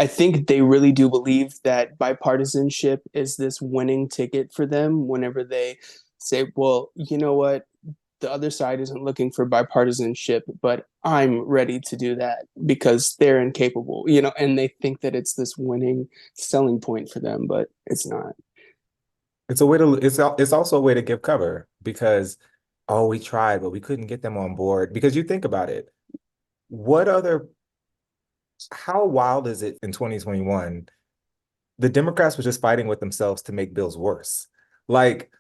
I think they really do believe that bipartisanship is this winning ticket for them whenever they say, well, you know what? The other side isn't looking for bipartisanship, but I'm ready to do that because they're incapable, and they think that it's this winning selling point for them, but it's not. It's a way to it's also a way to give cover because oh, we tried, but we couldn't get them on board. Because you think about it, what other how wild is it in 2021? The Democrats were just fighting with themselves to make bills worse. Like,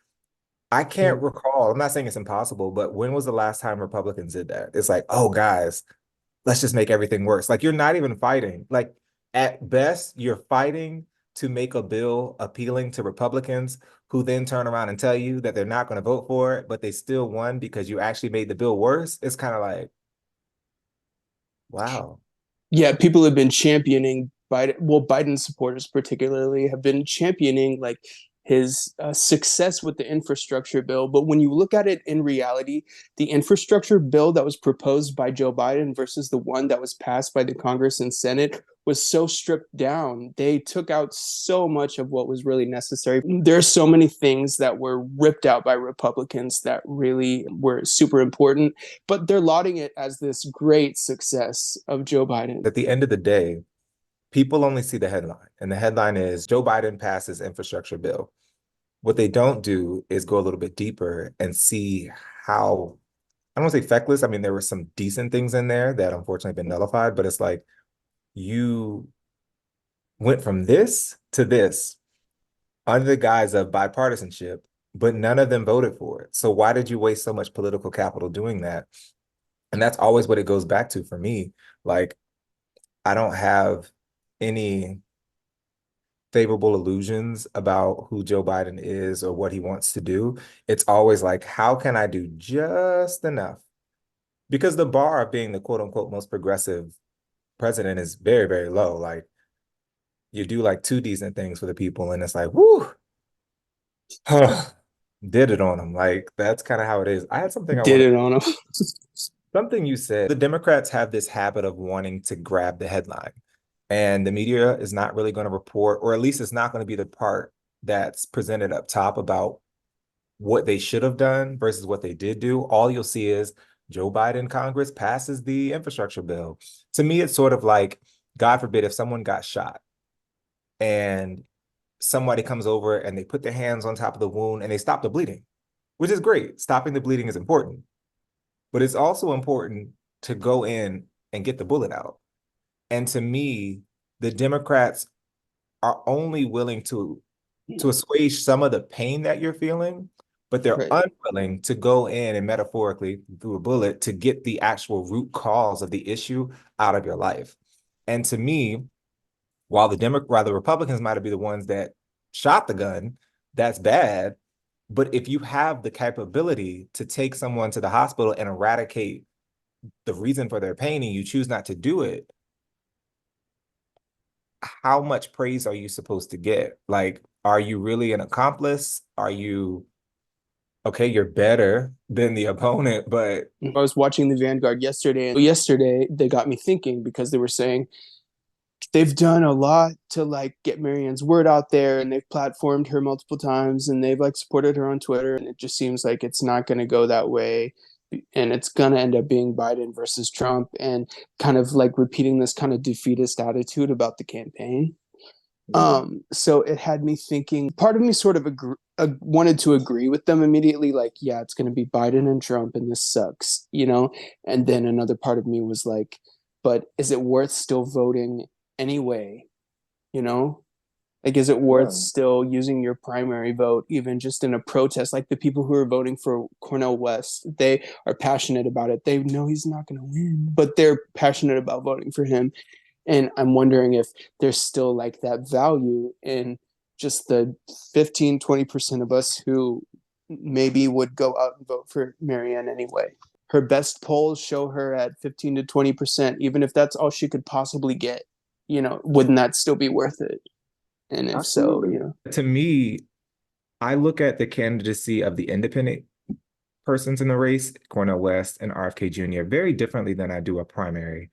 I can't recall, I'm not saying it's impossible, but when was the last time Republicans did that? It's like, oh, guys, let's just make everything worse. Like, you're not even fighting. Like, at best, you're fighting to make a bill appealing to Republicans who then turn around and tell you that they're not going to vote for it, but they still won because you actually made the bill worse. It's kind of like, wow. Yeah, people have been championing Biden. Well, Biden supporters particularly have been championing like his success with the infrastructure bill. But when you look at it in reality, the infrastructure bill that was proposed by Joe Biden versus the one that was passed by the Congress and Senate was so stripped down. They took out so much of what was really necessary. There are so many things that were ripped out by Republicans that really were super important, but they're lauding it as this great success of Joe Biden. At the end of the day, people only see the headline, and the headline is Joe Biden passes infrastructure bill. What they don't do is go a little bit deeper and see how, I don't want to say feckless. I mean, there were some decent things in there that unfortunately have been nullified, but it's like you went from this to this under the guise of bipartisanship, but none of them voted for it. So why did you waste so much political capital doing that? And that's always what it goes back to for me. Like, I don't have any favorable illusions about who Joe Biden is or what he wants to do. It's always like, how can I do just enough? Because the bar of being the quote unquote most progressive president is very, very low. Like, you do like two decent things for the people, and it's like, whoo, did it on them. Like, that's kind of how it is. I had something I Did wanted, it on him. something you said. The Democrats have this habit of wanting to grab the headline, and the media is not really going to report, or at least it's not going to be the part that's presented up top about what they should have done versus what they did do. All you'll see is Joe Biden Congress passes the infrastructure bill. To me, it's sort of like, God forbid, if someone got shot and somebody comes over and they put their hands on top of the wound and they stop the bleeding, which is great. Stopping the bleeding is important, but it's also important to go in and get the bullet out. And to me, the Democrats are only willing to assuage some of the pain that you're feeling, but they're Right. unwilling to go in and metaphorically through a bullet to get the actual root cause of the issue out of your life. And to me, while the Republicans might be the ones that shot the gun, that's bad. But if you have the capability to take someone to the hospital and eradicate the reason for their pain and you choose not to do it, how much praise are you supposed to get? Like, are you really an accomplice? Are you okay? You're better than the opponent, but I was watching the Vanguard yesterday, and yesterday they got me thinking because they were saying they've done a lot to like get Marianne's word out there, and they've platformed her multiple times, and they've like supported her on Twitter, and it just seems like it's not going to go that way, and it's going to end up being Biden versus Trump, and kind of like repeating this kind of defeatist attitude about the campaign. So it had me thinking. Part of me sort of wanted to agree with them immediately, like, yeah, it's going to be Biden and Trump, and this sucks. And then another part of me was like, but is it worth still voting anyway? You know, like, is it worth yeah. still using your primary vote, even just in a protest? Like the people who are voting for Cornel West, they are passionate about it. They know he's not going to win, but they're passionate about voting for him. And I'm wondering if there's still like that value in just the 15-20% of us who maybe would go out and vote for Marianne anyway. Her best polls show her at 15 to 20%, even if that's all she could possibly get. Wouldn't that still be worth it? And if so, Absolutely. To me, I look at the candidacy of the independent persons in the race, Cornel West and RFK Jr., very differently than I do a primary.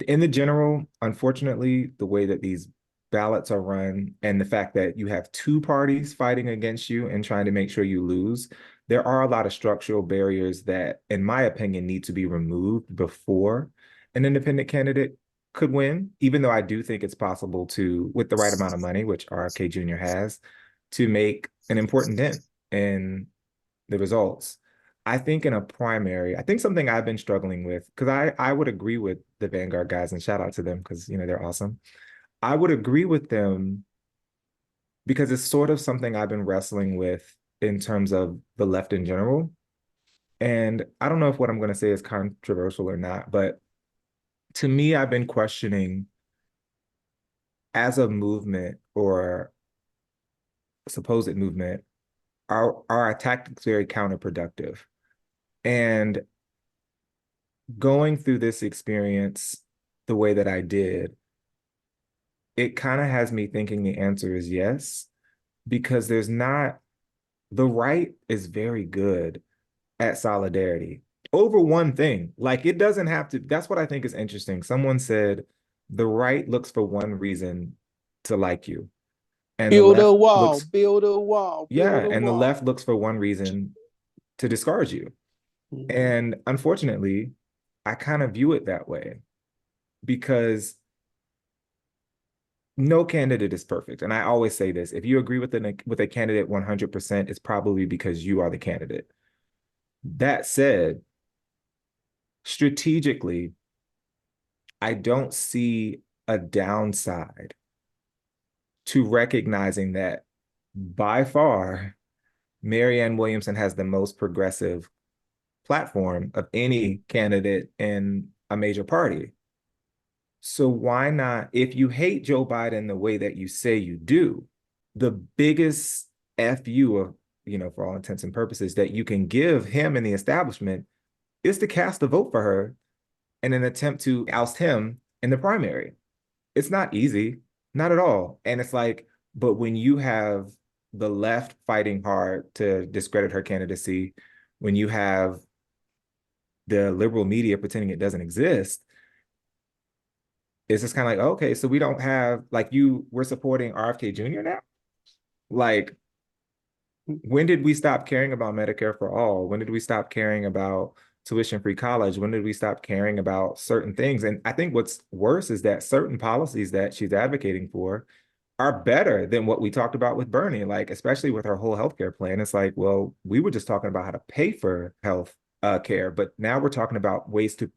In the general, unfortunately, the way that these ballots are run and the fact that you have two parties fighting against you and trying to make sure you lose, there are a lot of structural barriers that, in my opinion, need to be removed before an independent candidate could win, even though I do think it's possible to, with the right amount of money, which RFK Jr. has, to make an important dent in the results. I think in a primary, I think something I've been struggling with, because I would agree with the Vanguard guys, and shout out to them because they're awesome. I would agree with them because it's sort of something I've been wrestling with in terms of the left in general. And I don't know if what I'm going to say is controversial or not, but to me, I've been questioning as a movement or supposed movement, are our tactics very counterproductive? And going through this experience the way that I did, it kind of has me thinking the answer is yes, because the right is very good at solidarity over one thing. Like it doesn't have to, that's what I think is interesting. Someone said the right looks for one reason to like you, and the Build a left wall, looks, build a wall, yeah, build a and the wall. left looks for one reason to discard you. Mm-hmm. And unfortunately, I kind of view it that way because no candidate is perfect. And I always say this, if you agree with a candidate 100%, it's probably because you are the candidate. That said, strategically, I don't see a downside to recognizing that by far, Marianne Williamson has the most progressive platform of any candidate in a major party. So why not, if you hate Joe Biden the way that you say you do, the biggest FU of, for all intents and purposes, that you can give him and the establishment is to cast a vote for her in an attempt to oust him in the primary. It's not easy, not at all. And it's like, but when you have the left fighting hard to discredit her candidacy, when you have the liberal media pretending it doesn't exist, it's just kind of like, okay, so we don't have like we're supporting RFK Jr. now. Like, when did we stop caring about Medicare for all? When did we stop caring about tuition-free college? When did we stop caring about certain things? And I think what's worse is that certain policies that she's advocating for are better than what we talked about with Bernie, like especially with her whole healthcare plan. It's like, well, we were just talking about how to pay for health care, but now we're talking about ways to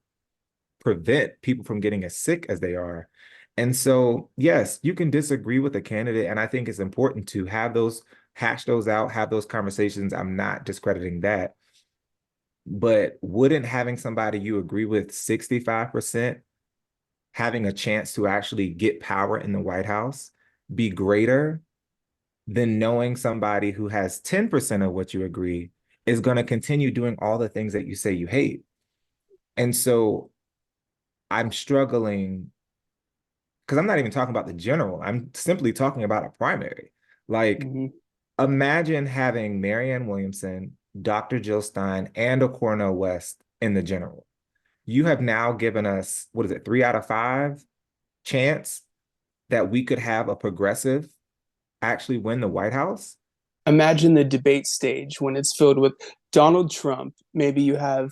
prevent people from getting as sick as they are. And so, yes, you can disagree with a candidate. And I think it's important to hash those out, have those conversations. I'm not discrediting that. But wouldn't having somebody you agree with 65% having a chance to actually get power in the White House be greater than knowing somebody who has 10% of what you agree is going to continue doing all the things that you say you hate? And so I'm struggling because I'm not even talking about the general. I'm simply talking about a primary. Like, Mm-hmm. imagine having Marianne Williamson, Dr. Jill Stein, and a Cornel West in the general. You have now given us, what is it, 3 out of 5 chance that we could have a progressive actually win the White House. Imagine the debate stage when it's filled with Donald Trump. Maybe you have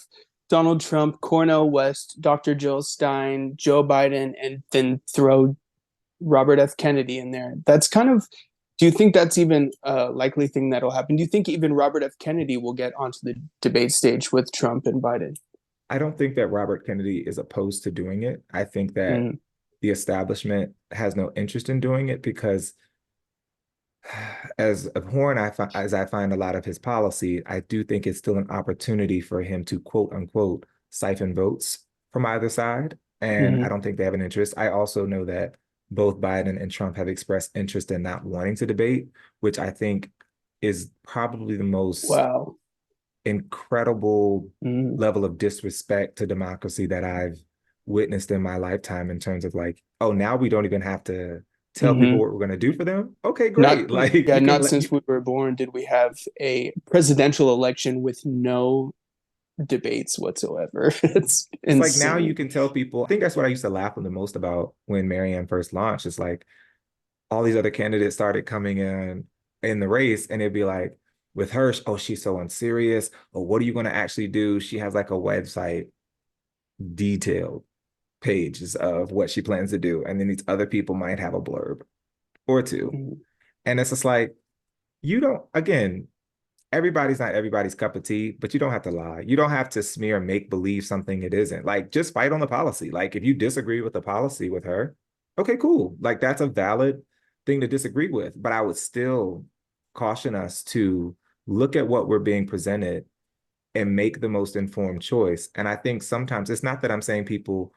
Donald Trump, Cornel West, Dr. Jill Stein, Joe Biden, and then throw Robert F. Kennedy in there. That's kind of, do you think that's even a likely thing that'll happen? Do you think even Robert F. Kennedy will get onto the debate stage with Trump and Biden? I don't think that Robert Kennedy is opposed to doing it. I think that Mm, the establishment has no interest in doing it because as abhorrent as I find a lot of his policy, I do think it's still an opportunity for him to quote unquote siphon votes from either side. And I mm-hmm. don't think they have an interest. I also know that both Biden and Trump have expressed interest in not wanting to debate, which I think is probably the most Wow. incredible Mm-hmm. level of disrespect to democracy that I've witnessed in my lifetime in terms of like, oh, now we don't even have to tell people Mm-hmm. what we're going to do for them. Okay, Not great. Like yeah, you can not let since you we were born did we have a presidential election with no debates whatsoever. It's It's like now you insane. can tell people, I think that's what I used to laugh the most about when Marianne first launched. It's like all these other candidates started coming in the race, and it'd be like, with her, oh, she's so unserious. Or what are you going to actually do? She has like a website detailed pages of what she plans to do. And then these other people might have a blurb or two. Mhm. And it's just like, you don't, again, everybody's not everybody's cup of tea, but you don't have to lie. You don't have to smear, make believe something it isn't. Like, just fight on the policy. Like, if you disagree with the policy with her, okay, cool. Like, that's a valid thing to disagree with. But I would still caution us to look at what we're being presented and make the most informed choice. And I think sometimes it's not that I'm saying people,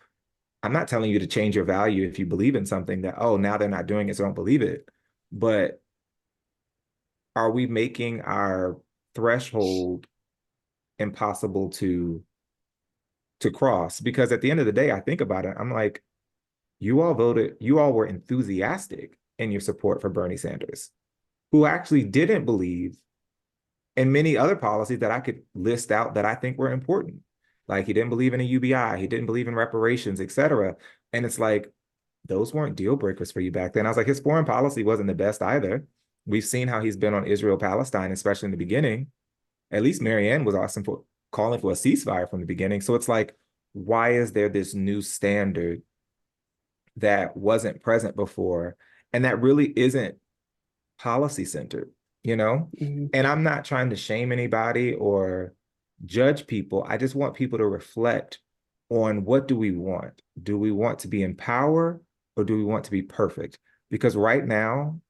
I'm not telling you to change your value if you believe in something that, oh, now they're not doing it, so don't believe it. But are we making our threshold impossible to cross? Because at the end of the day, I think about it, I'm like, you all were enthusiastic in your support for Bernie Sanders, who actually didn't believe in many other policies that I could list out that I think were important. Like, he didn't believe in a UBI, he didn't believe in reparations, etc. And it's like, those weren't deal breakers for you back then. I was like, his foreign policy wasn't the best either. We've seen how he's been on Israel Palestine, especially in the beginning. At least Marianne was awesome for calling for a ceasefire from the beginning. So it's like, why is there this new standard that wasn't present before and that really isn't policy centered, you know? Mhm. And I'm not trying to shame anybody or judge people. I just want people to reflect on, what do we want? Do we want to be in power, or do we want to be perfect? Because right now,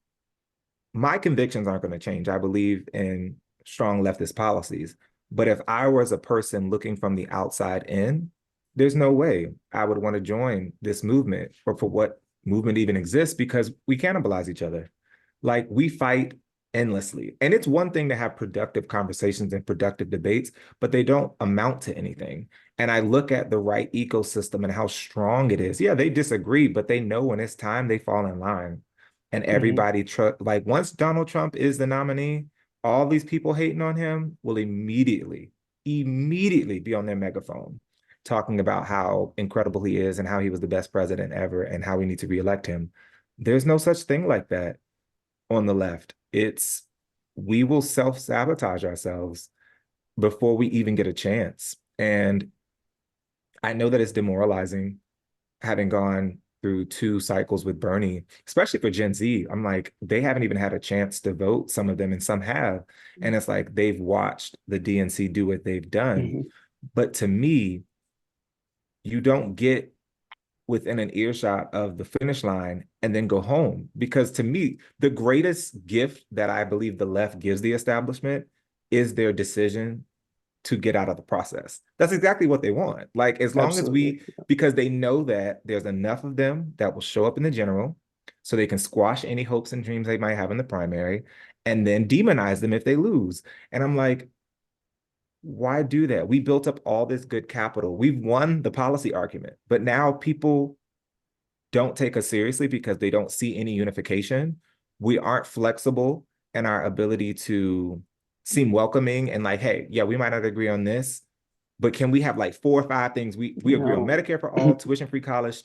my convictions aren't going to change. I believe in strong leftist policies. But if I was a person looking from the outside in, there's no way I would want to join this movement, or for what movement even exists, because we cannibalize each other. Like, we fight endlessly. And it's one thing to have productive conversations and productive debates, but they don't amount to anything. And I look at the right ecosystem and how strong it is. Yeah, they disagree, but they know when it's time, they fall in line. And Mhm. everybody, like, once Donald Trump is the nominee, all these people hating on him will immediately be on their megaphone talking about how incredible he is and how he was the best president ever and how we need to reelect him. There's no such thing like that on the left. It's, we will self-sabotage ourselves before we even get a chance. And I know that it's demoralizing, having gone through 2 cycles with Bernie, especially for Gen Z. I'm like, they haven't even had a chance to vote, some of them, and some have. And it's like they've watched the DNC do what they've done. Mhm. But to me, you don't get within an earshot of the finish line and then go home. Because to me, the greatest gift that I believe the left gives the establishment is their decision to get out of the process. That's exactly what they want. Like, as long as Absolutely. we, because they know that there's enough of them that will show up in the general, so they can squash any hopes and dreams they might have in the primary, and then demonize them if they lose. And I'm like, why do that? We built up all this good capital. We've won the policy argument, but now people don't take us seriously because they don't see any unification. We aren't flexible in our ability to seem welcoming and like, hey, yeah, we might not agree on this, but can we have like 4 or 5 things? We agree on No. Medicare for all, tuition-free college,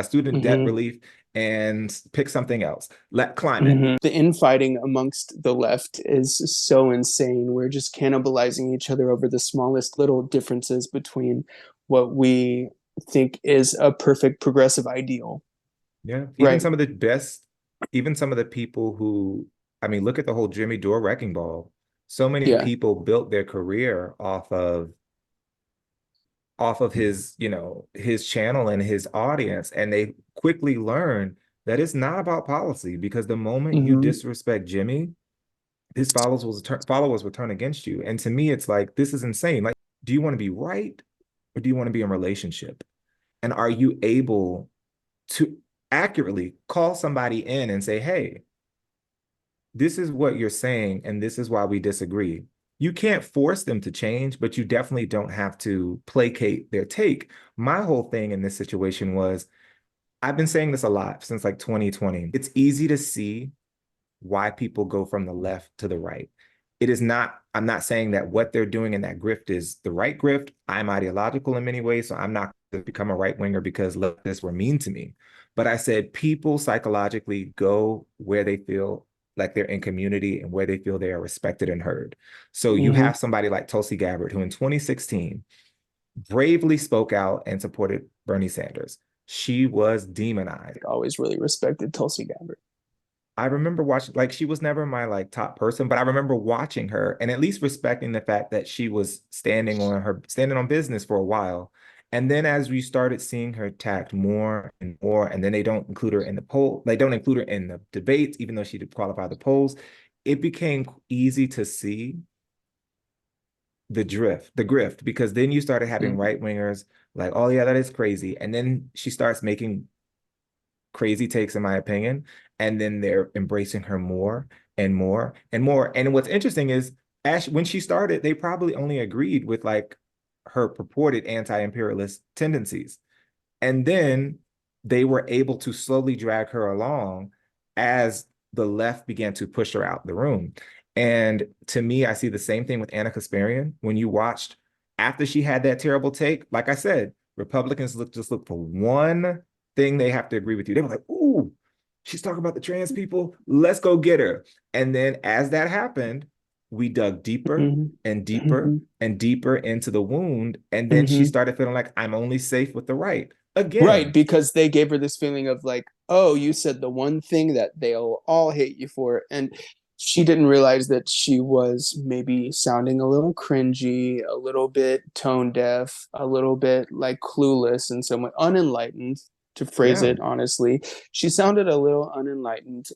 student debt Mhm. relief, and pick something else. Let climate. Mhm. The infighting amongst the left is so insane. We're just cannibalizing each other over the smallest little differences between what we think is a perfect progressive ideal. Yeah, even Right. some of the best, even some of the people who, I mean, look at the whole Jimmy Dore wrecking ball. So many Yeah. people built their career off of his, his channel and his audience. And they quickly learn that it's not about policy, because the moment you Hmm. disrespect Jimmy, his followers will turn against you. And to me, it's like, this is insane. Like, do you want to be right, or do you want to be in a relationship? And are you able to accurately call somebody in and say, hey, this is what you're saying, and this is why we disagree. You can't force them to change, but you definitely don't have to placate their take. My whole thing in this situation was, I've been saying this a lot since like 2020. It's easy to see why people go from the left to the right. it is not, I'm not saying that what they're doing in that grift is the right grift. I'm ideological in many ways, so I'm not going to become a right winger because leftists were mean to me. But I said people psychologically go where they feel like they're in community and where they feel they are respected and heard. So you Hmm. have somebody like Tulsi Gabbard, who in 2016 bravely spoke out and supported Bernie Sanders. She was demonized. Always really respected Tulsi Gabbard. I remember watching, like, she was never my like top person, but I remember watching her and at least respecting the fact that she was standing on business for a while. And then as we started seeing her attacked more and more, and then they don't include her in the poll, they don't include her in the debates, even though she did qualify the polls, it became easy to see the grift, because then you started having Mm-hmm. right wingers like, oh yeah, that is crazy. And then she starts making crazy takes, in my opinion, and then they're embracing her more and more and more. And what's interesting is, when she started, they probably only agreed with like her purported anti-imperialist tendencies. And then they were able to slowly drag her along as the left began to push her out the room. And to me, I see the same thing with Anna Kasparian. When you watched after she had that terrible take, like I said, Republicans just look for one thing they have to agree with you. They were like, ooh, she's talking about the trans people. Let's go get her. And then as that happened, we dug deeper and deeper Mm-hmm. and deeper into the wound. And then she Mm-hmm. started feeling like, I'm only safe with the right. Right, Again, because they gave her this feeling of like, oh, you said the one thing that they'll all hate you for. And she didn't realize that she was maybe sounding a little cringy, a little bit tone deaf, a little bit like clueless and somewhat unenlightened, to phrase yeah, it honestly. She sounded a little unenlightened,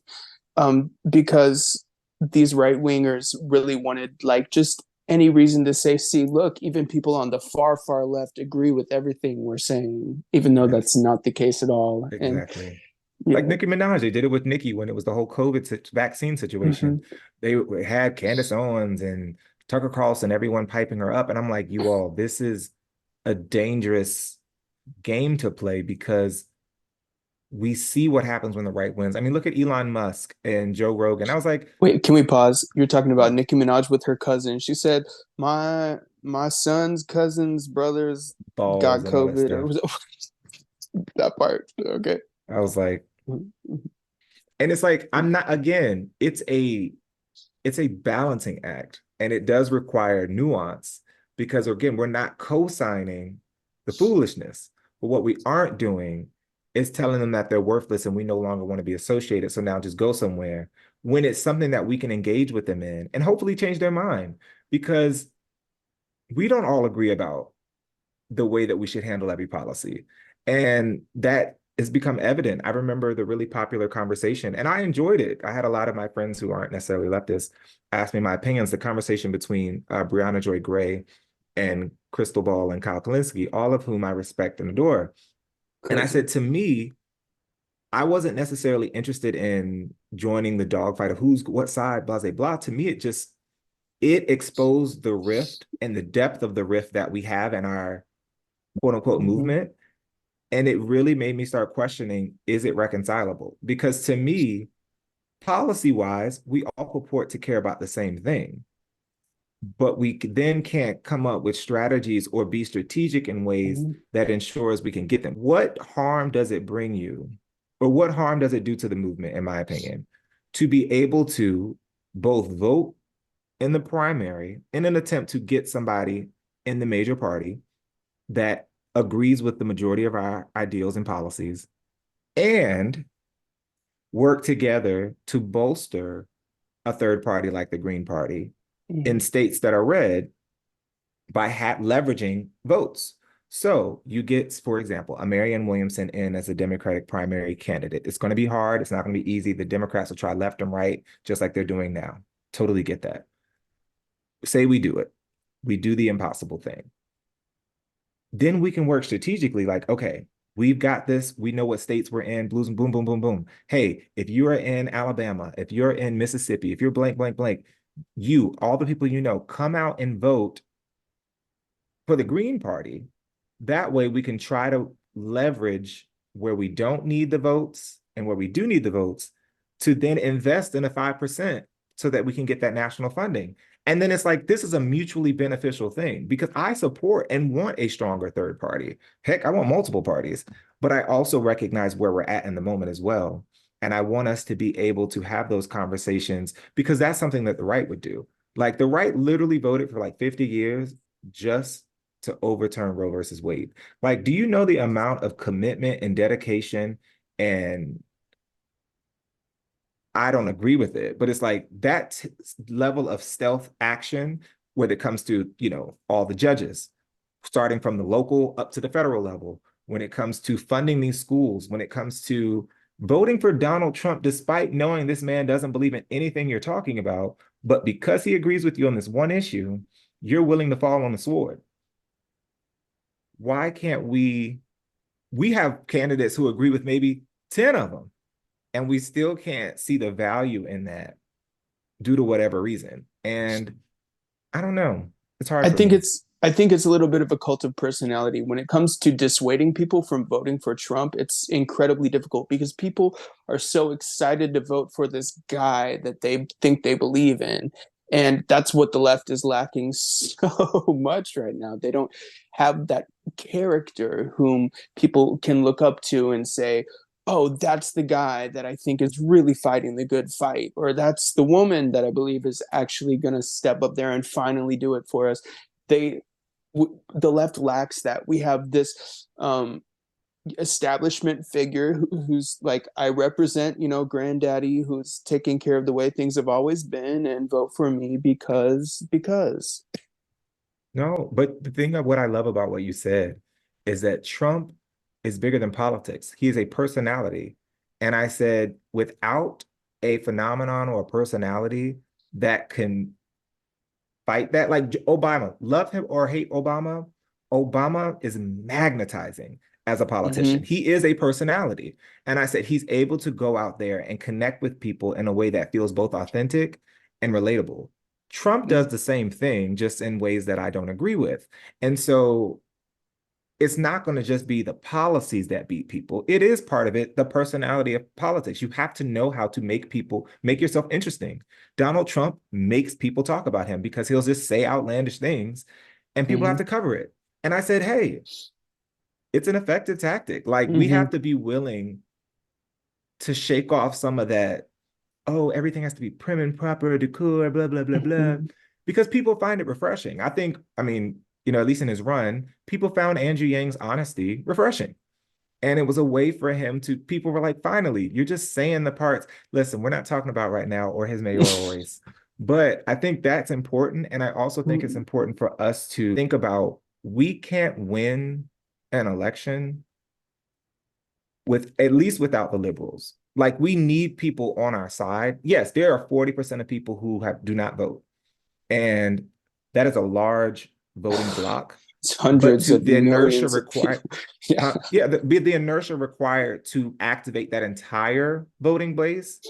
because these right wingers really wanted like just any reason to say, see, look, even people on the far, far left agree with everything we're saying, even though yes, that's not the case at all. And exactly. Like yeah. Nicki Minaj, they did it with Nicki when it was the whole COVID vaccine situation. Hmm. They had Candace Owens and Tucker Carlson, everyone piping her up. And I'm like, you all, this is a dangerous game to play, because we see what happens when the right wins. I mean, look at Elon Musk and Joe Rogan. I was like, Wait, can we pause? You're talking about Nicki Minaj with her cousin. She said, my son's cousin's brothers got balls and all that COVID, or stuff. was it that part? Okay. I was like, Mm-hmm. and it's like, I'm not, again, it's a balancing act, and it does require nuance, because again, we're not co-signing the foolishness, but what we aren't doing is telling them that they're worthless and we no longer want to be associated, so now just go somewhere, when it's something that we can engage with them in and hopefully change their mind, because we don't all agree about the way that we should handle every policy. And that has become evident. I remember the really popular conversation, and I enjoyed it. I had a lot of my friends who aren't necessarily leftists ask me my opinions. The conversation between Brianna Joy Gray and Crystal Ball and Kyle Kalinske, all of whom I respect and adore. And I Crazy. said, to me, I wasn't necessarily interested in joining the dogfight of who's what side, blah, blah, blah. To me, it exposed the rift and the depth of the rift that we have in our quote unquote Mm-hmm. movement. And it really made me start questioning, is it reconcilable? Because to me, policy wise, we all purport to care about the same thing, but we then can't come up with strategies or be strategic in ways Mm-hmm. that ensures we can get them. What harm does it bring you? Or what harm does it do to the movement, in my opinion, to be able to both vote in the primary in an attempt to get somebody in the major party that agrees with the majority of our ideals and policies, and work together to bolster a third party like the Green Party in Mm-hmm. states that are red by leveraging votes. So you get, for example, a Marianne Williamson in as a Democratic primary candidate. It's going to be hard. It's not going to be easy. The Democrats will try left and right, just like they're doing now. Totally get that. Say we do it. We do the impossible thing. Then we can work strategically, like, okay, we've got this. We know what states we're in, blues and boom, boom, boom, boom. Hey, if you're in Alabama, if you're in Mississippi, if you're blank, blank, blank, all the people you know, come out and vote for the Green Party. That way we can try to leverage where we don't need the votes and where we do need the votes to then invest in the 5% so that we can get that national funding. And then it's like, this is a mutually beneficial thing because I support and want a stronger third party. Heck, I want multiple parties, but I also recognize where we're at in the moment as well. And I want us to be able to have those conversations because that's something that the right would do. Like the right literally voted for like 50 years just to overturn Roe versus Wade. Like, do you know the amount of commitment and dedication and I don't agree with it, but it's like that level of stealth action when it comes to, all the judges, starting from the local up to the federal level, when it comes to funding these schools, when it comes to voting for Donald Trump, despite knowing this man doesn't believe in anything you're talking about, but because he agrees with you on this one issue, you're willing to fall on the sword. Why can't we have candidates who agree with maybe 10 of them, and we still can't see the value in that due to whatever reason. And I don't know. It's hard I for think me. it's I think it's a little bit of a cult of personality. When it comes to dissuading people from voting for Trump, it's incredibly difficult because people are so excited to vote for this guy that they think they believe in. And that's what the left is lacking so much right now. They don't have that character whom people can look up to and say, oh, that's the guy that I think is really fighting the good fight, or that's the woman that I believe is actually going to step up there and finally do it for us. They, the left lacks that. We have this establishment figure who's like, I represent, granddaddy who's taking care of the way things have always been, and vote for me because. No, but the thing of what I love about what you said is that Trump is bigger than politics. He is a personality. And I said, without a phenomenon or a personality that can fight that. Like Obama, love him or hate Obama, Obama is magnetizing as a politician. Mm-hmm. He is a personality. And I said he's able to go out there and connect with people in a way that feels both authentic and relatable. Trump does the same thing, just in ways that I don't agree with. And so it's not going to just be the policies that beat people. It is part of it, the personality of politics. You have to know how to make yourself interesting. Donald Trump makes people talk about him because he'll just say outlandish things and people have Mm-hmm. to cover it. And I said, hey, it's an effective tactic. Like we Mm-hmm. have to be willing to shake off some of that, oh, everything has to be prim and proper, decor, blah, blah, blah, blah, Mm-hmm. because people find it refreshing. I mean, at least in his run, people found Andrew Yang's honesty refreshing. And it was a way for him to, people were like, finally, you're just saying the parts. Listen, we're not talking about right now or his mayoral race. But I think that's important. And I also think it's important for us to think about we can't win an election with at least without the liberals. Like we need people on our side. Yes, there are 40% of people who do not vote. And that is a large voting block. It's But hundreds to of the inertia millions of required, people. Yeah. yeah, the inertia required to activate that entire voting base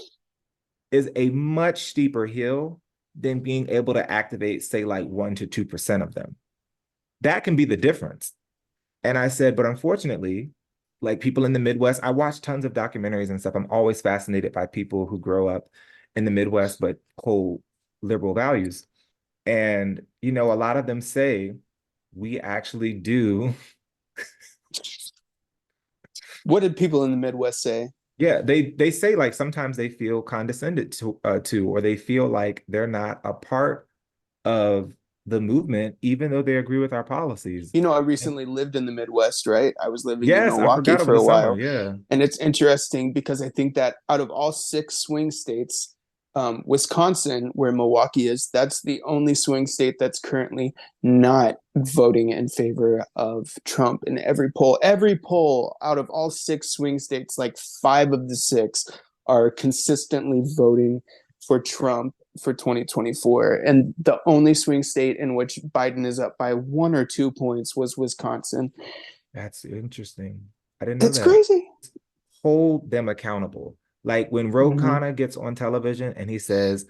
is a much steeper hill than being able to activate, say, like 1 to 2% of them. That can be the difference. And I said, but unfortunately, like people in the Midwest, I watch tons of documentaries and stuff. I'm always fascinated by people who grow up in the Midwest but hold liberal values. And, a lot of them say we actually do. What did people in the Midwest say? Yeah, they say like sometimes they feel condescended to or they feel like they're not a part of the movement, even though they agree with our policies. I And recently lived in the Midwest, right? I was living in yes, I Milwaukee forgot over for the a summer. while. Yeah, And it's interesting because I think that out of all six swing states, Wisconsin, where Milwaukee is, that's the only swing state that's currently not voting in favor of Trump. In every poll out of all six swing states, like five of the six are consistently voting for Trump for 2024. And the only swing state in which Biden is up by 1 or 2 points was Wisconsin. that's interesting. I didn't know It's that. crazy. Hold them accountable. Like when Ro Mm-hmm. Khanna gets on television and he says,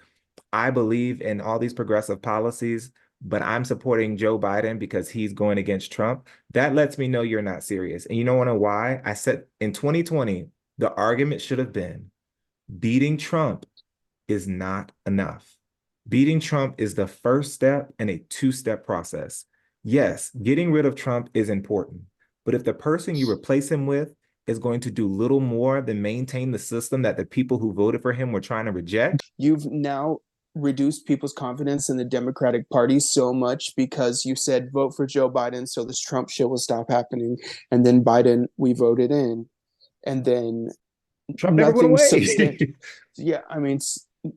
I believe in all these progressive policies, but I'm supporting Joe Biden because he's going against Trump. That lets me know you're not serious. And you know why? I said in 2020, the argument should have been beating Trump is not enough. Beating Trump is the first step in a two-step process. Yes, getting rid of Trump is important, but if the person you replace him with is going to do little more than maintain the system that the people who voted for him were trying to reject. You've now reduced people's confidence in the Democratic Party so much because you said vote for Joe Biden so this Trump shit will stop happening. And then Biden, we voted in. And then Trump never went nothing away. substantial. Yeah, I mean,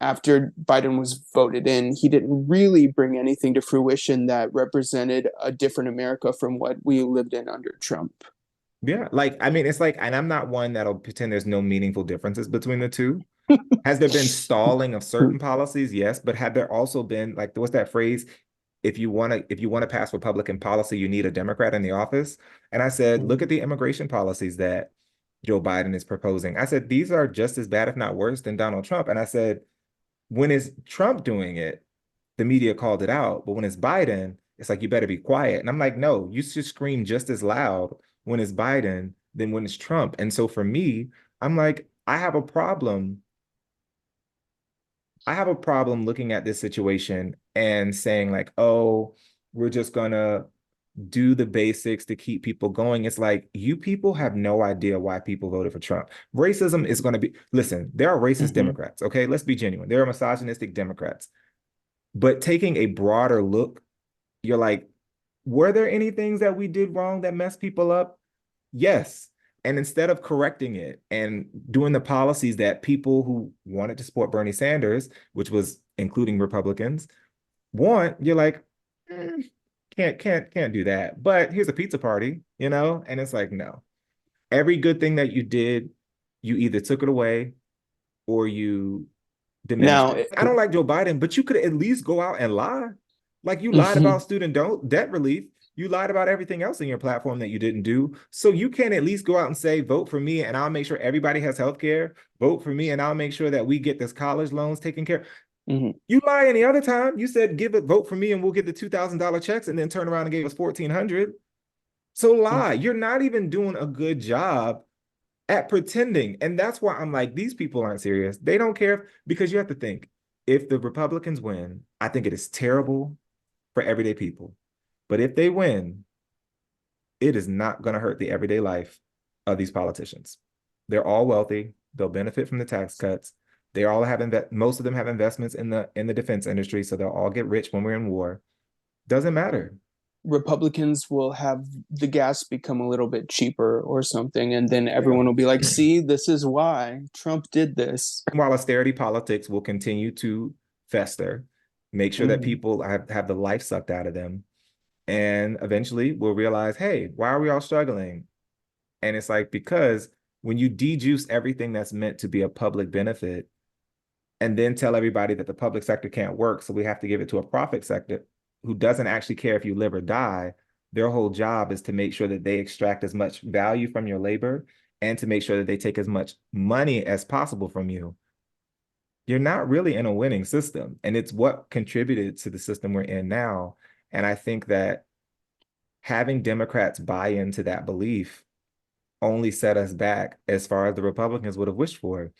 after Biden was voted in, he didn't really bring anything to fruition that represented a different America from what we lived in under Trump. Yeah, like I mean, it's like, and I'm not one that'll pretend there's no meaningful differences between the two. Has there been stalling of certain policies? Yes, but had there also been like what's that phrase? If you want to pass Republican policy, you need a Democrat in the office. And I said, look at the immigration policies that Joe Biden is proposing. I said these are just as bad, if not worse, than Donald Trump. And I said, when is Trump doing it? The media called it out, but when it's Biden, it's like you better be quiet. And I'm like, no, you should scream just as loud when it's Biden than when it's Trump. And so for me, I'm like, I have a problem looking at this situation and saying like, oh, we're just gonna do the basics to keep people going. It's like you people have no idea why people voted for Trump. Racism is going to be, listen, there are racist Mm-hmm. Democrats, okay? Let's be genuine. There are misogynistic Democrats. But taking a broader look, you're like, were there any things that we did wrong that messed people up? Yes. And instead of correcting it and doing the policies that people who wanted to support Bernie Sanders, which was including Republicans, want, you're like, eh, can't do that. But here's a pizza party, And it's like, no. Every good thing that you did, you either took it away or you diminished Now, it. I don't like Joe Biden, but you could at least go out and lie. Like you lied mm-hmm, about student debt relief. You lied about everything else in your platform that you didn't do. So you can at least go out and say, vote for me and I'll make sure everybody has health care. Vote for me and I'll make sure that we get this college loans taken care of. mm-hmm, You lie any other time. You said, vote for me and we'll get the $2,000 checks and then turn around and gave us 1,400. So lie. You're not even doing a good job at pretending. And that's why I'm like, these people aren't serious. They don't care because you have to think if the Republicans win, I think it is terrible for everyday people. But if they win, it is not going to hurt the everyday life of these politicians. They're all wealthy. They'll benefit from the tax cuts. They all have most of them have investments in the defense industry, so they'll all get rich when we're in war. Doesn't matter. Republicans will have the gas become a little bit cheaper or something, and then Yeah. everyone will be like, "See, this is why Trump did this." While austerity politics will continue to fester, make sure that Mm-hmm. people have the life sucked out of them. And eventually we'll realize, hey, why are we all struggling? And it's like, because when you dejuice everything that's meant to be a public benefit and then tell everybody that the public sector can't work, so we have to give it to a profit sector who doesn't actually care if you live or die, their whole job is to make sure that they extract as much value from your labor and to make sure that they take as much money as possible from you. You're not really in a winning system. And it's what contributed to the system we're in now. And I think that having Democrats buy into that belief only set us back as far as the Republicans would have wished for.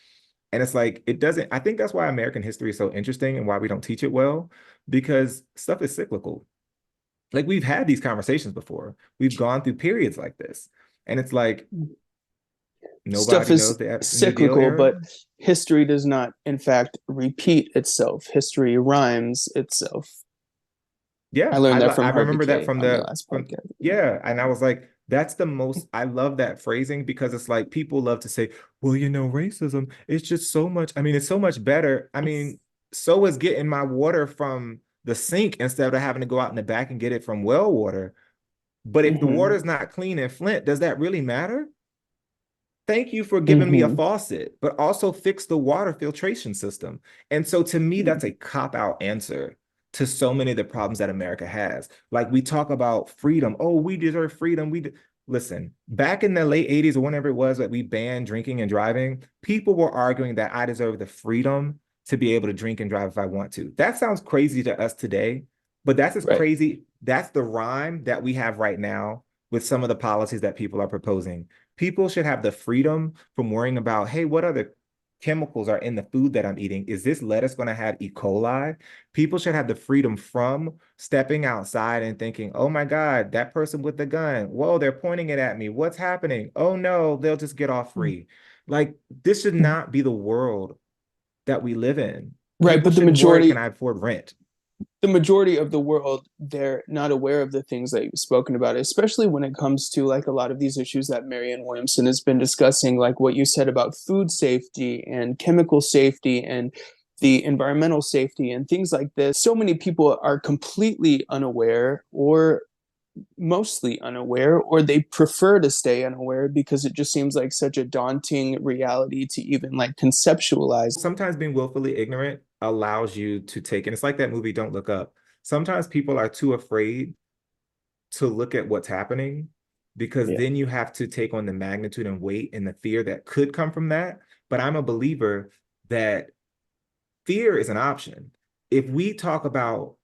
And it's like, it doesn't, I think that's why American history is so interesting and why we don't teach it well, because stuff is cyclical. Like we've had these conversations before. We've gone through periods like this. And it's like, Stuff nobody knows is the New Deal cyclical, era. but history does not, in fact, repeat itself. History rhymes itself. I Yeah, learned that I from Harvey remember that K from on the the last from podcast. yeah, and I was like, that's the most I love that phrasing because it's like people love to say, well, racism, it's just so much. I mean, it's so much better. I mean, so is getting my water from the sink instead of having to go out in the back and get it from well water. But if the Mm-hmm. water's not clean in Flint, does that really matter? Thank you for giving me a Mm-hmm. faucet, but also fix the water filtration system. And so to me, that's a cop-out answer to so many of the problems that America has. Like we talk about freedom. Oh, we deserve freedom. Listen, back in the late 80s or whenever it was that we banned drinking and driving, people were arguing that I deserve the freedom to be able to drink and drive if I want to. That sounds crazy to us today, but that's as Right. crazy. That's the rhyme that we have right now with some of the policies that people are proposing. People should have the freedom from worrying about, hey, what other chemicals are in the food that I'm eating? Is this lettuce going to have E. coli? People should have the freedom from stepping outside and thinking, oh my God, that person with the gun, whoa, they're pointing it at me. What's happening? Oh no, they'll just get off free. Like, this should not be the world that we live in. Right, People but shouldn't worry, can I afford rent? the majority of the world, they're not aware of the things that you've spoken about, especially when it comes to like a lot of these issues that Marianne Williamson has been discussing, like what you said about food safety and chemical safety and the environmental safety and things like this. So many people are completely unaware or mostly unaware, or they prefer to stay unaware because it just seems like such a daunting reality to even like conceptualize. Sometimes being willfully ignorant allows you to take, and it's like that movie Don't Look Up. Sometimes people are too afraid to look at what's happening because Yeah. then you have to take on the magnitude and weight and the fear that could come from that. But I'm a believer that fear is an option. If we talk about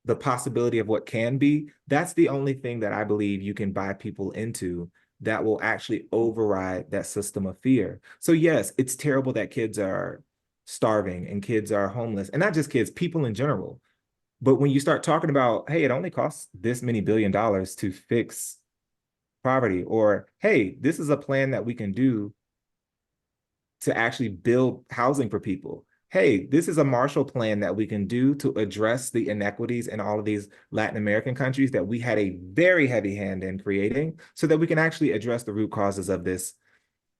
the possibility of what can be, that's the only thing that I believe you can buy people into that will actually override that system of fear. So yes, it's terrible that kids are starving and kids are homeless, and not just kids, people in general. But when you start talking about, hey, it only costs this many $1 billion to fix poverty, or hey, this is a plan that we can do to actually build housing for people. Hey, this is a Marshall Plan that we can do to address the inequities in all of these Latin American countries that we had a very heavy hand in creating so that we can actually address the root causes of this,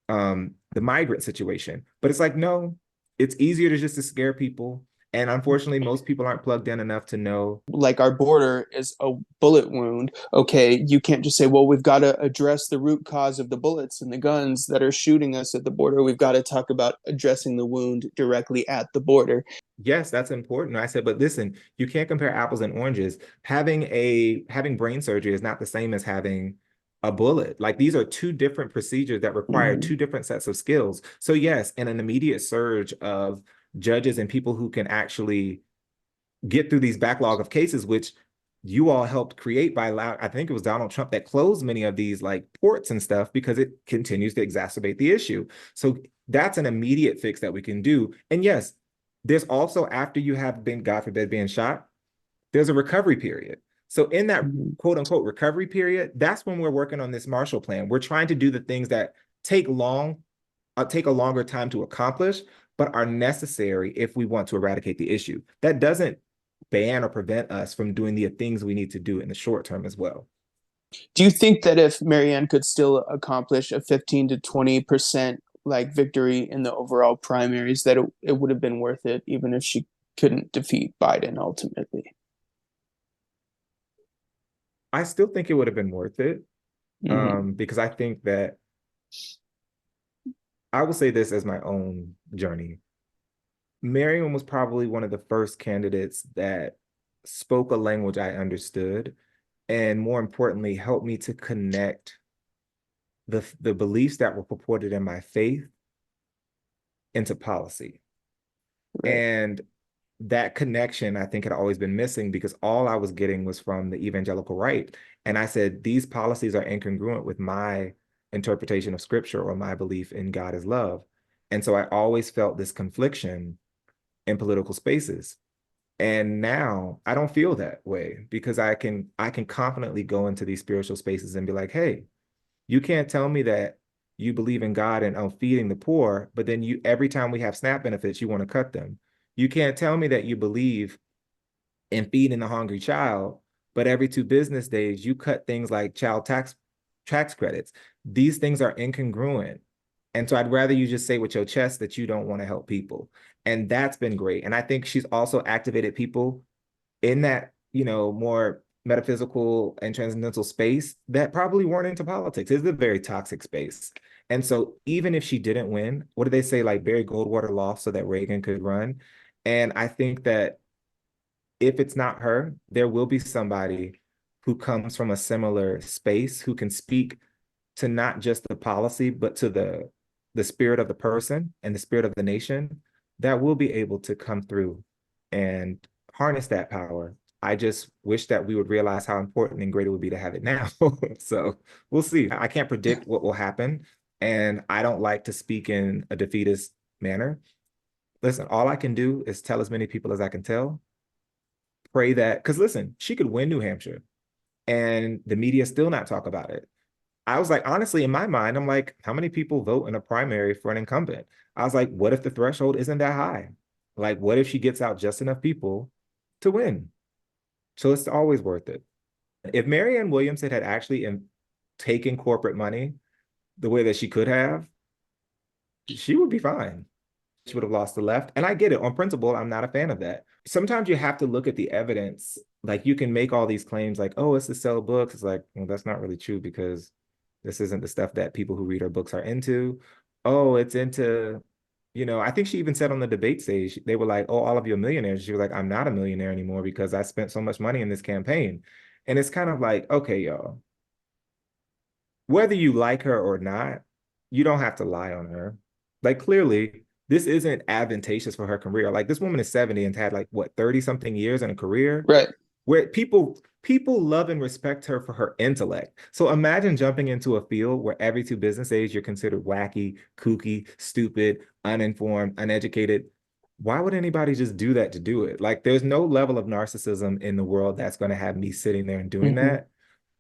the migrant situation. But it's like, no, it's easier to just to scare people. And unfortunately, most people aren't plugged in enough to know. Like our border is a bullet wound. Okay, you can't just say, well, we've got to address the root cause of the bullets and the guns that are shooting us at the border. We've got to talk about addressing the wound directly at the border. Yes, that's important. I said, but listen, you can't compare apples and oranges. Having brain surgery is not the same as having a bullet. Like, these are two different procedures that require Mm-hmm. two different sets of skills. So yes, in an immediate surge of judges and people who can actually get through these backlog of cases, which you all helped create by I think it was Donald Trump that closed many of these like ports and stuff because it continues to exacerbate the issue. So that's an immediate fix that we can do. And yes, there's also, after you have been, God forbid, being shot, there's a recovery period. So in that Mm-hmm. quote unquote recovery period, that's when we're working on this Marshall Plan. We're trying to do the things that take take a longer time to accomplish, but are necessary if we want to eradicate the issue. That doesn't ban or prevent us from doing the things we need to do in the short term as well. Do you think that if Marianne could still accomplish a 15 to 20% like victory in the overall primaries, that it would have been worth it, even if she couldn't defeat Biden ultimately? I still think it would have been worth it, Mm-hmm. because I think that I will say this as my own journey. Marion was probably one of the first candidates that spoke a language I understood, and more importantly, helped me to connect the beliefs that were purported in my faith into policy. Right. And that connection, I think, had always been missing because all I was getting was from the evangelical right. And I said, these policies are incongruent with my interpretation of scripture or my belief in God as love. And so I always felt this confliction in political spaces. And now I don't feel that way because I can confidently go into these spiritual spaces and be like, hey, you can't tell me that you believe in God and feeding the poor, but then you every time we have SNAP benefits, you want to cut them. You can't tell me that you believe in feeding the hungry child, but every 2 business days you cut things like child tax credits. These things are incongruent. And so I'd rather you just say with your chest that you don't want to help people. And that's been great. And I think she's also activated people in that, more metaphysical and transcendental space that probably weren't into politics. It's a very toxic space. And so even if she didn't win, what do they say? Like Barry Goldwater lost so that Reagan could run. And I think that if it's not her, there will be somebody who comes from a similar space who can speak to not just the policy, but to the spirit of the person and the spirit of the nation that will be able to come through and harness that power. I just wish that we would realize how important and great it would be to have it now. So we'll see. I can't predict what will happen. And I don't like to speak in a defeatist manner. Listen, all I can do is tell as many people as I can tell, pray that, because listen, she could win New Hampshire and the media still not talk about it. I was like, honestly, in my mind, I'm like, how many people vote in a primary for an incumbent? I was like, what if the threshold isn't that high? Like, what if she gets out just enough people to win? So it's always worth it. If Marianne Williamson had actually taken corporate money the way that she could have, she would be fine. She would have lost the left. And I get it. On principle, I'm not a fan of that. Sometimes you have to look at the evidence. Like you can make all these claims like, oh, it's to sell books. It's like, well, that's not really true because this isn't the stuff that people who read her books are into. Oh, it's into, I think she even said on the debate stage, they were like, oh, all of you are millionaires. She was like, I'm not a millionaire anymore because I spent so much money in this campaign. And it's kind of like, okay, y'all, whether you like her or not, you don't have to lie on her. Like clearly, this isn't advantageous for her career. Like this woman is 70 and had like what 30 something years in a career Right. where people love and respect her for her intellect. So imagine jumping into a field where every two business days you're considered wacky, kooky, stupid, uninformed, uneducated. Why would anybody just do that to do it? Like there's no level of narcissism in the world that's going to have me sitting there and doing Mm-hmm. that.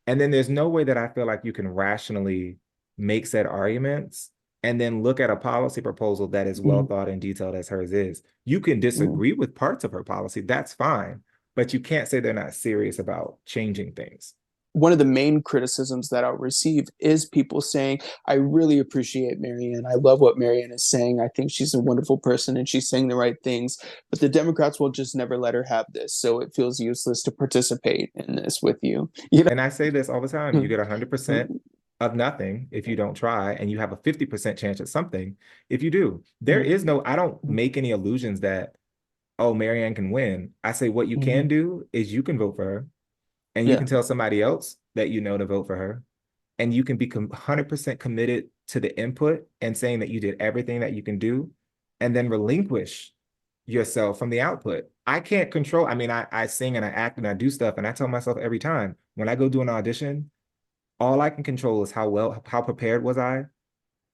And then there's no way that I feel like you can rationally make said arguments and then look at a policy proposal that is well thought and detailed as hers is. You can Mm-hmm. disagree with parts of her policy, that's fine, but you can't say they're not serious about changing things. One of the main criticisms that I'll receive is people saying, I really appreciate Marianne. I love what Marianne is saying. I think she's a wonderful person and she's saying the right things. But the Democrats will just never let her have this. So it feels useless to participate in this with you. And I say this all the time, you get 100% of nothing if you don't try, and you have a 50% chance at something if you do. There is no, I don't make any illusions that, oh, Marianne can win. I say what you can do is you can vote for her and you Yeah. can tell somebody else that you know to vote for her. And you can be 100% committed to the input and saying that you did everything that you can do and then relinquish yourself from the output. I can't control. I mean, I sing and I act and I do stuff. And I tell myself every time when I go do an audition, all I can control is how prepared was I?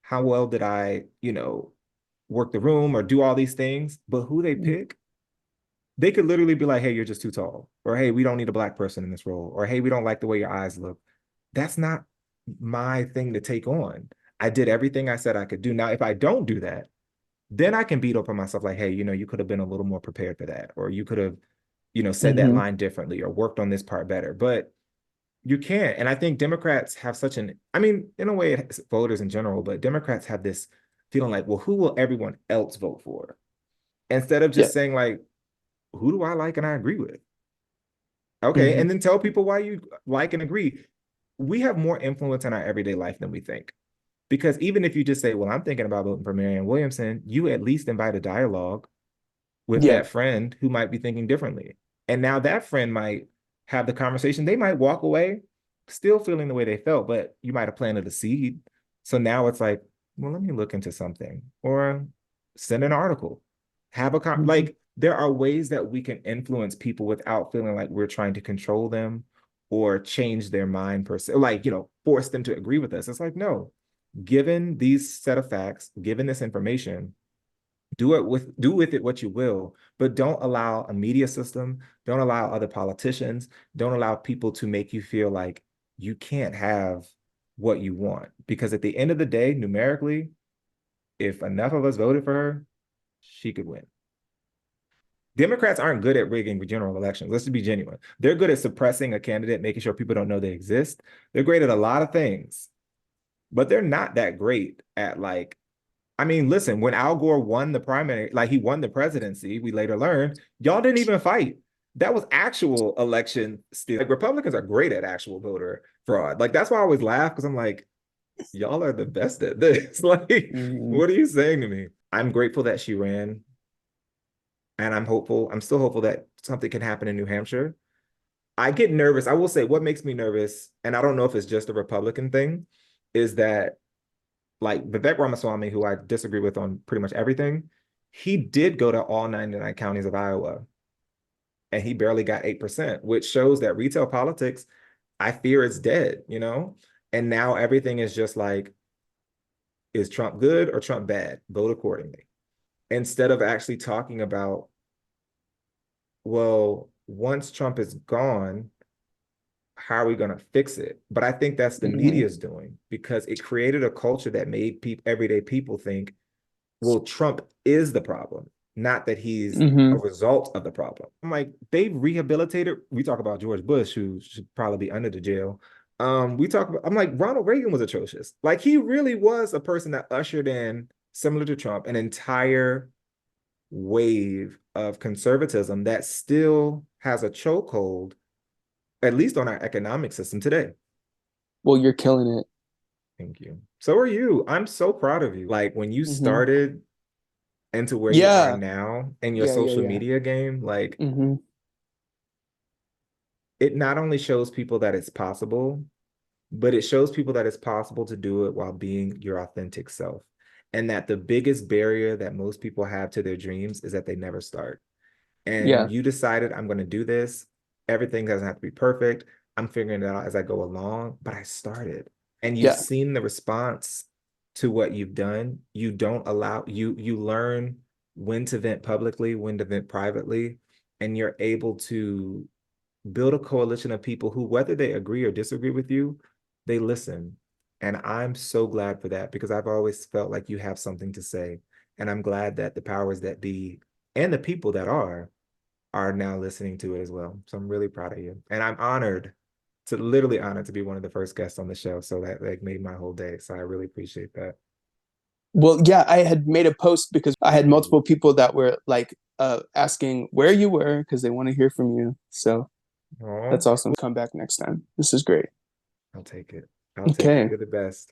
How well did I, work the room or do all these things? But who they pick, they could literally be like, hey, you're just too tall. Or hey, we don't need a black person in this role. Or hey, we don't like the way your eyes look. That's not my thing to take on. I did everything I said I could do. Now, if I don't do that, then I can beat up on myself like, hey, you could have been a little more prepared for that. Or you could have, said that Mm-hmm. line differently or worked on this part better. But you can't. And I think Democrats have such I mean, in a way, it's voters in general, but Democrats have this feeling like, well, who will everyone else vote for? Instead of Yeah. just saying like, who do I like and I agree with? Okay. Mm-hmm. And then tell people why you like and agree. We have more influence in our everyday life than we think. Because even if you just say, well, I'm thinking about voting for Marianne Williamson, you at least invite a dialogue with Yeah. that friend who might be thinking differently. And now that friend might have the conversation. They might walk away still feeling the way they felt, but you might have planted a seed. So now it's like, well, let me look into something or send an article, have Mm-hmm. like there are ways that we can influence people without feeling like we're trying to control them or change their mind per se, like, force them to agree with us. It's like, no, given these set of facts, given this information, do with it what you will, but don't allow a media system, don't allow other politicians, don't allow people to make you feel like you can't have what you want. Because at the end of the day, numerically, if enough of us voted for her, she could win. Democrats aren't good at rigging general elections. Let's just be genuine. They're good at suppressing a candidate, making sure people don't know they exist. They're great at a lot of things, but they're not that great at like, I mean, listen, when Al Gore won the primary, like he won the presidency, we later learned, y'all didn't even fight. That was actual election steal. Like Republicans are great at actual voter fraud. Like that's why I always laugh because I'm like, y'all are the best at this. Like, Mm-hmm. what are you saying to me? I'm grateful that she ran, and I'm hopeful. I'm still hopeful that something can happen in New Hampshire. I get nervous. I will say what makes me nervous, and I don't know if it's just a Republican thing, is that like Vivek Ramaswamy, who I disagree with on pretty much everything, he did go to all 99 counties of Iowa and he barely got 8%, which shows that retail politics, I fear it's dead. And now everything is just like, is Trump good or Trump bad? Vote accordingly. instead of actually talking about, well, once Trump is gone, how are we going to fix it? But I think that's the Mm-hmm. media's doing, because it created a culture that made everyday people think, well, Trump is the problem, not that he's a Mm-hmm. result of the problem. I'm like, they've rehabilitated. We talk about George Bush, who should probably be under the jail. We talk about, I'm like, Ronald Reagan was atrocious. Like, he really was a person that ushered in, similar to Trump, an entire wave of conservatism that still has a chokehold, at least on our economic system today. Well, you're killing it. Thank you. So are you. I'm so proud of you. Like, when you Mm-hmm. started into where you are Yeah. now in your Yeah. Yeah. social Yeah. media game, like, Mm-hmm. it not only shows people that it's possible, but it shows people that it's possible to do it while being your authentic self. And that the biggest barrier that most people have to their dreams is that they never start. Yeah. And you decided, I'm going to do this. Everything doesn't have to be perfect. I'm figuring it out as I go along, but I started. And you've Yeah. seen the response to what you've done. You don't allow, you learn when to vent publicly, when to vent privately, and you're able to build a coalition of people who, whether they agree or disagree with you, they listen. And I'm so glad for that, because I've always felt like you have something to say. And I'm glad that the powers that be and the people that are now listening to it as well. So I'm really proud of you. And I'm honored, to literally honored to be one of the first guests on the show. So that like made my whole day. So I really appreciate that. Well, yeah, I had made a post because I had multiple people that were like asking where you were because they want to hear from you. So Oh, that's awesome. Come back next time. This is great. I'll take it. I'll take it. Okay. You're the best.